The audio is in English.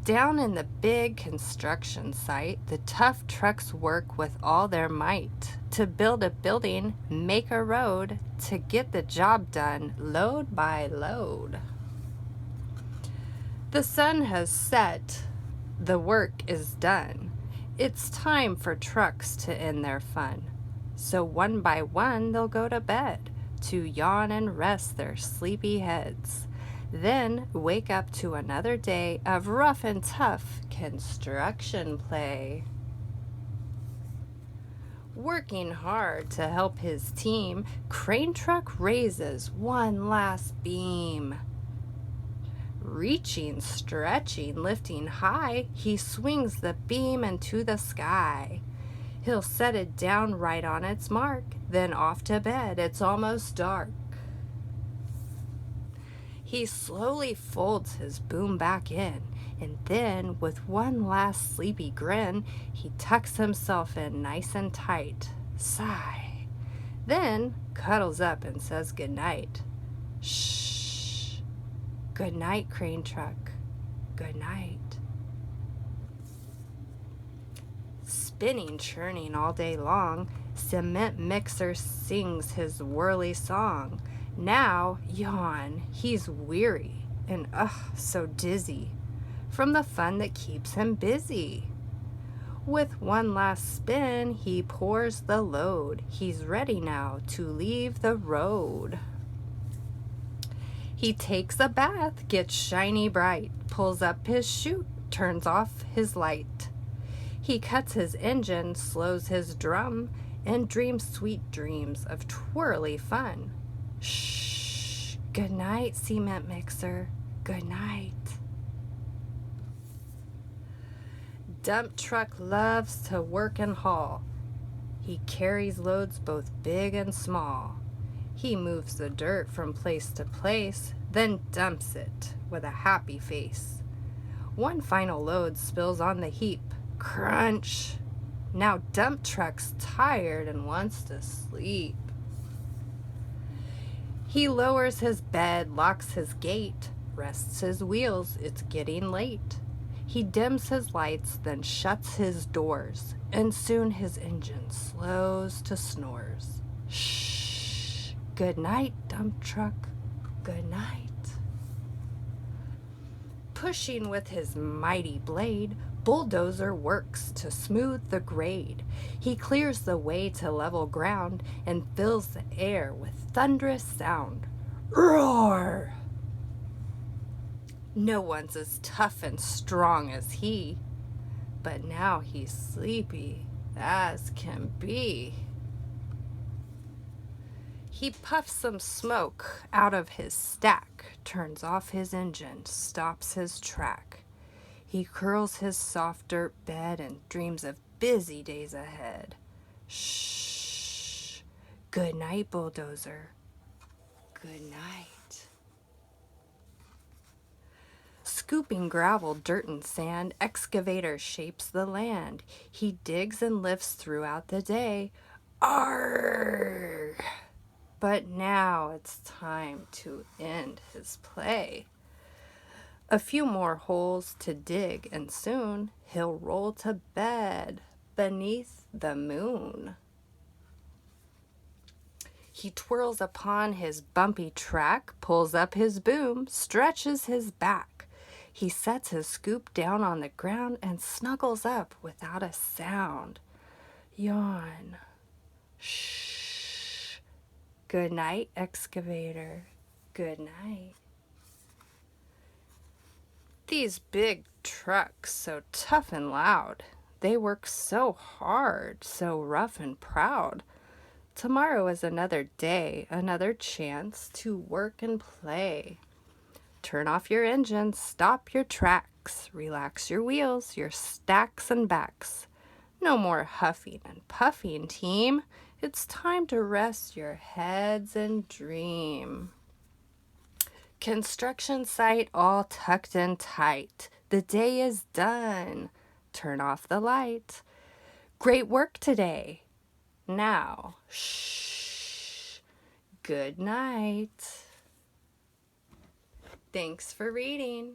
Down in the big construction site, the tough trucks work with all their might to build a building, make a road, to get the job done load by load. The sun has set, the work is done. It's time for trucks to end their fun. So one by one they'll go to bed to yawn and rest their sleepy heads. Then wake up to another day of rough and tough construction play. Working hard to help his team, Crane Truck raises one last beam. Reaching, stretching, lifting high, he swings the beam into the sky. He'll set it down right on its mark, then off to bed, it's almost dark. He slowly folds his boom back in, and then, with one last sleepy grin, he tucks himself in nice and tight. Sigh. Then cuddles up and says goodnight. Shh. Good night, Crane Truck. Good night. Spinning, churning all day long, cement mixer sings his whirly song. Now, yawn, he's weary and so dizzy from the fun that keeps him busy. With one last spin, he pours the load. He's ready now to leave the road. He takes a bath, gets shiny bright, pulls up his chute, turns off his light. He cuts his engine, slows his drum, and dreams sweet dreams of twirly fun. Shh. Good night, cement mixer. Good night. Dump truck loves to work and haul. He carries loads both big and small. He moves the dirt from place to place, then dumps it with a happy face. One final load spills on the heap. Crunch. Now dump truck's tired and wants to sleep. He lowers his bed, locks his gate, rests his wheels, it's getting late. He dims his lights, then shuts his doors, and soon his engine slows to snores. Shh. Good night, dump truck. Good night. Pushing with his mighty blade, bulldozer works to smooth the grade. He clears the way to level ground and fills the air with thunderous sound. Roar! No one's as tough and strong as he, but now he's sleepy as can be. He puffs some smoke out of his stack, turns off his engine, stops his track. He curls his soft dirt bed and dreams of busy days ahead. Shh. Good night, bulldozer. Good night. Scooping gravel, dirt, and sand, excavator shapes the land. He digs and lifts throughout the day. Arrgh! But now it's time to end his play. A few more holes to dig, and soon he'll roll to bed beneath the moon. He twirls upon his bumpy track, pulls up his boom, stretches his back. He sets his scoop down on the ground and snuggles up without a sound. Yawn. Shh. Good night, excavator. Good night. These big trucks, so tough and loud, they work so hard, so rough and proud. Tomorrow is another day, another chance to work and play. Turn off your engine, stop your tracks, relax your wheels, your stacks and backs. No more huffing and puffing, team. It's time to rest your heads and dream. Construction site all tucked in tight. The day is done. Turn off the light. Great work today. Now, shh. Good night. Thanks for reading.